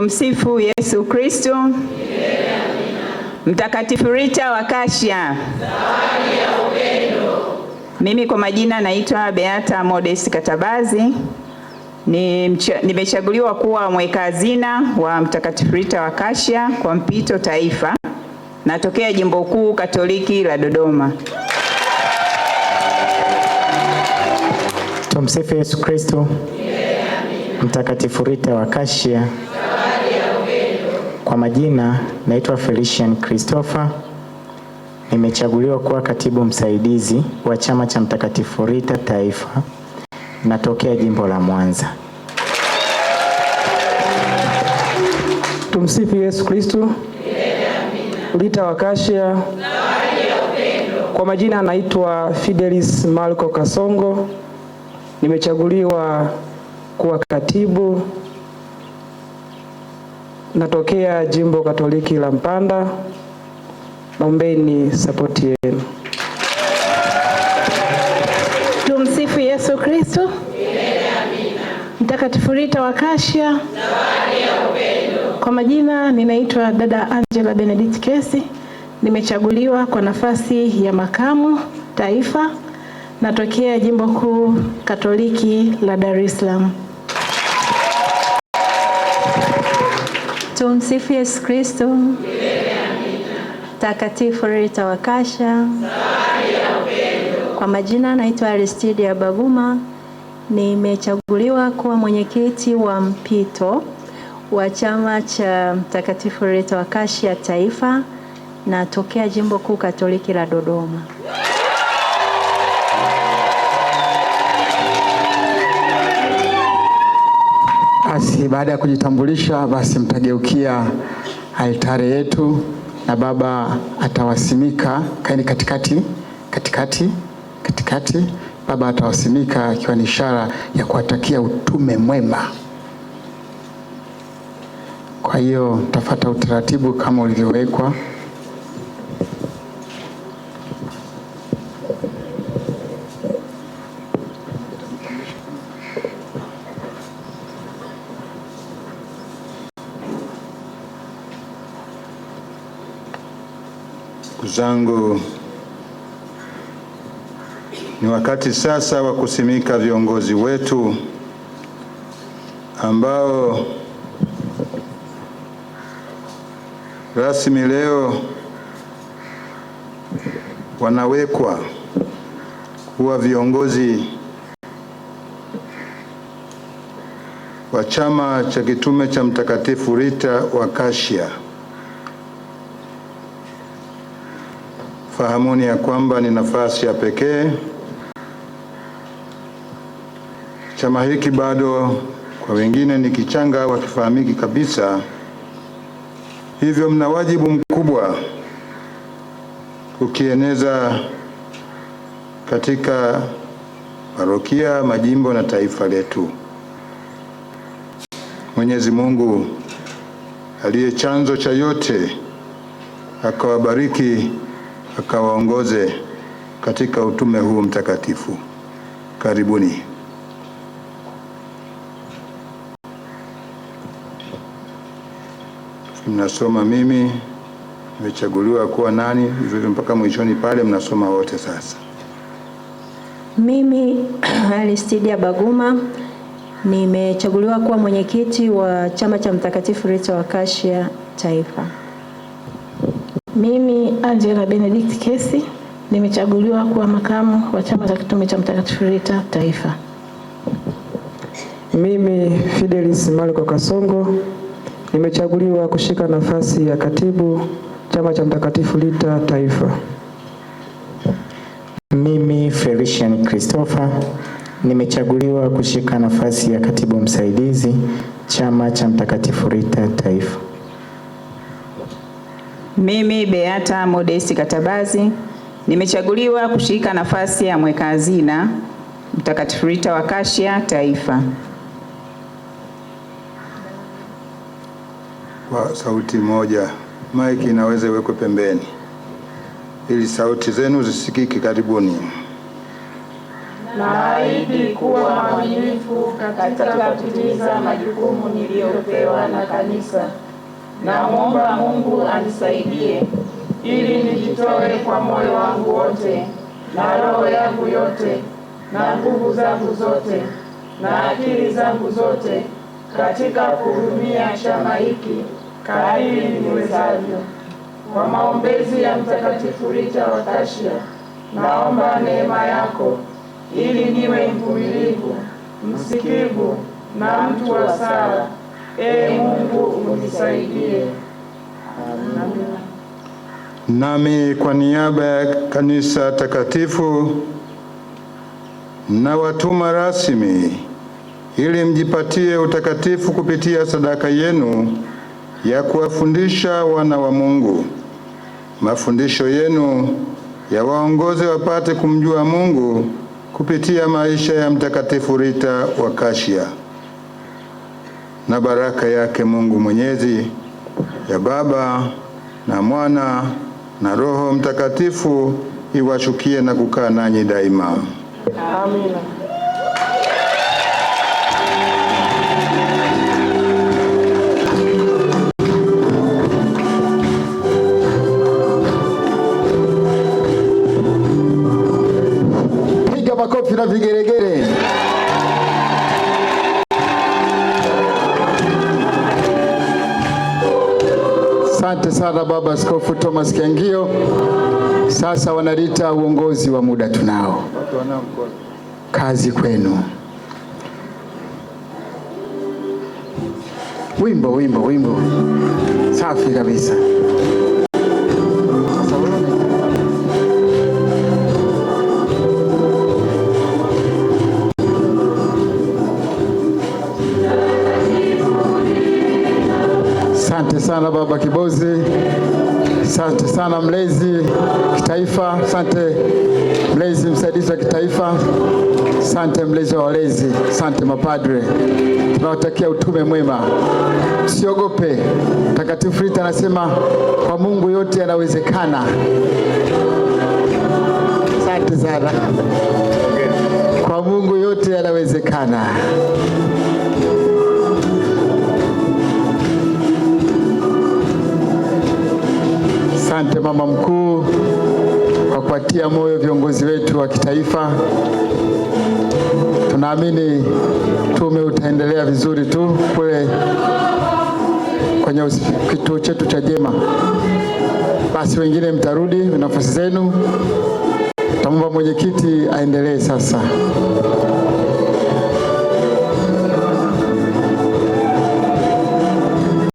Tumsifu Yesu Kristo. Mtakatifu Rita wa Kashia, zawadi ya upendo. Mimi kwa majina naitwa Beata Modest Katabazi. Nimechaguliwa kuwa mweka hazina wa Mtakatifu Rita wa Kashia kwa mpito taifa. Natokea Jimbo Kuu Katoliki la Dodoma. Tumsifu Yesu Kristo. Mtakatifu Rita wa Kashia, kwa majina naitwa Felician Christopher. Nimechaguliwa kuwa katibu msaidizi wa chama cha Mtakatifu Rita taifa. Natokea Jimbo la Mwanza. Tumsifu Yesu Kristo. Rita wa Kashia, kwa majina naitwa Fidelis Marco Kasongo. Nimechaguliwa kuwa katibu. Natokea Jimbo Katoliki la Mpanda. Naombeni support yenu. Tumsifu Yesu Kristo. Mtakatifu Rita wa Kashia, zawadi ya upendo. Kwa majina ninaitwa dada Angela Benedict Kesi. Nimechaguliwa kwa nafasi ya makamu taifa. Natokea Jimbo Kuu Katoliki la Dar es Salaam. Tumsifu Yesu Kristo. Mtakatifu Rita wa Kashia, zawadi ya upendo. Kwa majina naitwa Aristidia Baguma. Nimechaguliwa kuwa mwenyekiti wa mpito wa chama cha Mtakatifu Rita wa Kashia taifa. Natokea Jimbo Kuu Katoliki la Dodoma. Basi baada ya kujitambulisha, basi mtageukia altare yetu na baba atawasimika. Kaeni katikati. Baba atawasimika akiwa ni ishara ya kuwatakia utume mwema. Kwa hiyo tafuata utaratibu kama ulivyowekwa. Zangu, ni wakati sasa wa kusimika viongozi wetu ambao rasmi leo wanawekwa kuwa viongozi wa chama cha kitume cha Mtakatifu Rita wa Kashia. Fahamuni ya kwamba ni nafasi ya pekee. Chama hiki bado kwa wengine ni kichanga, wakifahamiki kabisa. Hivyo mna wajibu mkubwa kukieneza katika parokia, majimbo na taifa letu. Mwenyezi Mungu aliye chanzo cha yote akawabariki, akawaongoze katika utume huu mtakatifu. Karibuni. Mnasoma mimi nimechaguliwa kuwa nani, hivyo mpaka mwishoni pale mnasoma wote sasa. Mimi Aristidia Baguma nimechaguliwa kuwa mwenyekiti wa chama cha Mtakatifu Rita wa Kashia taifa. Mimi Angela Benedict Kesi nimechaguliwa kuwa makamu wa chama cha kitume cha Mtakatifu Rita taifa. Mimi Fidelis Marco Kasongo nimechaguliwa kushika nafasi ya katibu chama cha Mtakatifu Rita taifa. Mimi Felician Christopher nimechaguliwa kushika nafasi ya katibu msaidizi chama cha Mtakatifu Rita taifa. Mimi Beata Modest Katabazi nimechaguliwa kushika nafasi ya mweka hazina Mtakatifu Rita wa Kashia taifa. Kwa sauti moja, maiki inaweza iwekwe pembeni ili sauti zenu zisikike. Karibuni. naahidi kuwa mwaminifu katika kutimiza majukumu niliyopewa na kanisa. Namwomba Mungu anisaidie ili nijitoe kwa moyo wangu wote na roho yangu yote na nguvu zangu zote na akili zangu zote katika kuhudumia chama hiki kadiri niwezavyo. Kwa maombezi ya Mtakatifu Rita wa Kashia, naomba neema yako ili niwe mvumilivu, msikivu na mtu wa sala. Ee Mungu unisaidie. Amina. Nami kwa niaba ya kanisa takatifu na watuma rasmi ili mjipatie utakatifu kupitia sadaka yenu ya kuwafundisha wana wa Mungu. Mafundisho yenu yawaongoze wapate kumjua Mungu kupitia maisha ya Mtakatifu Rita wa Kashia. Na baraka yake Mungu Mwenyezi, ya Baba na Mwana na Roho Mtakatifu iwashukie na kukaa nanyi daima. Amina. Piga makofi na vigeregere. Asante sana Baba Askofu Thomas Kiangio. Sasa wanalita uongozi wa muda tunao. Kazi kwenu. Wimbo. Safi kabisa. Asante sana Baba Kibozi. Asante sana mlezi kitaifa. Asante mlezi msaidizi wa kitaifa. Asante mlezi wa walezi. Asante mapadre. Tunawatakia utume mwema. Usiogope. Mtakatifu Rita anasema kwa Mungu yote yanawezekana. Asante sana. Kwa Mungu yote yanawezekana. Asante mama mkuu kwa kuwatia moyo viongozi wetu wa kitaifa. Tunaamini tume utaendelea vizuri tu kule kwenye kituo chetu cha Jema. Basi wengine mtarudi nafasi zenu. Tamwomba mwenyekiti aendelee sasa.